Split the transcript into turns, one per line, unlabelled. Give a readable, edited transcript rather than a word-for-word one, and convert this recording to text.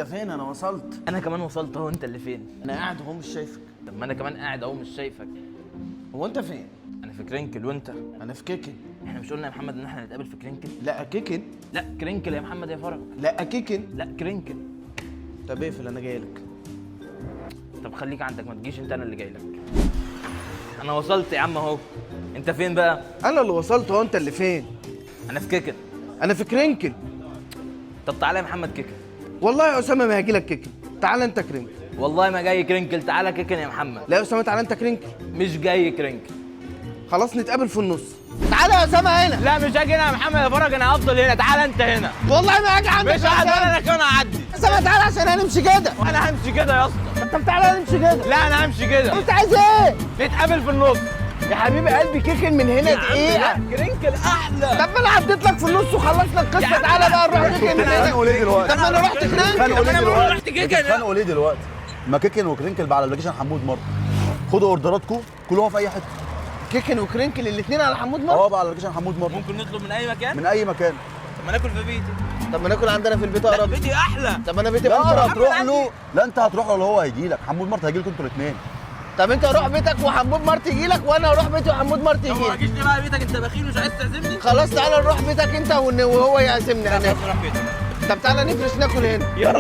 انت فين؟ انا وصلت.
انا كمان وصلت اهو. انت اللي فين؟
انا قاعد اهو مش شايفك.
طب ما انا كمان قاعد اهو مش شايفك.
هو انت فين؟
انا في كرينكل وانت؟
انا في كيكن.
احنا مش قلنا يا محمد ان احنا نتقابل في كرينكل؟
لا كيكن.
لا كرينكل يا محمد يا فرج.
لا كيكن.
لا كرينكل.
طب اقفل انا جاي لك.
طب خليك عندك ما تجيش انت، انا اللي جاي لك. انا وصلت يا عم اهو. انت فين بقى؟
انا اللي وصلت اهو. انت اللي فين؟
انا في كيكن.
انا في كرينكل.
طب تعالى يا محمد كيكن.
والله يا اسامه ما هاجي لك كيكن. تعالى انت كرينكل.
والله ما جاي كرينكل. تعالى كيكن يا محمد.
لا يا اسامه تعالى انت كرينكل.
مش جاي كرينكل.
خلاص نتقابل في النص. تعالى يا اسامه هنا.
لا مش هاجي هنا يا محمد يا فرج، انا هفضل هنا. تعالى انت هنا.
والله ما هاجي عندك.
مش هقعد انا كمان هعدي.
يا اسامه تعالى عشان هنمشي كده.
انا همشي كده يا اسطى.
طب تعالى نمشي كده.
لا انا همشي كده.
انت عايز ايه؟
نتقابل في النص.
يا حبيبي قلبي كيكن من هنا دقيقه.
لا كرينكل احلى.
طب ما انا عديت لك في النص وخلصنا القصه. تعالى بقى نروح كيكن من هنا.
اتخانقوا ليه دلوقتي؟
طب ما انا رحت كرينكل.
اتخانقوا ليه دلوقتي؟
رحت كيكن.
اتخانقوا ليه دلوقتي؟ ما كيكن وكرينكل بقى على ابلكيشن حمود مارت. خدوا اوردراتكم كلوها في اي حته.
كيكن وكرينكل الاثنين على حمود مارت.
اه بقى على ابلكيشن حمود مارت.
ممكن نطلب من اي مكان؟
من اي مكان.
طب ما ناكل في بيتي.
طب ما ناكل عندنا في البيت
لا
اقرب.
بيتي احلى.
طب انا بيتي
لا
اقرب.
هتروح له. لا انت هتروح له ولا هو هيجي لك. حمود مارت هيجي لكم انتوا الاثنين.
طب انت روح بيتك وحمود مارت يجي لك وانا اروح بيتي وحمود مارت
طب
يجي
ما
لك.
تجيش ليه بقى بيتك؟ انت بخيل مش عايز تعزمني؟
خلاص تعالى نروح بيتك انت وهو يعزمني هناك.
نروح بيتك.
طب تعالى نفرش ناكل هنا.
يلا.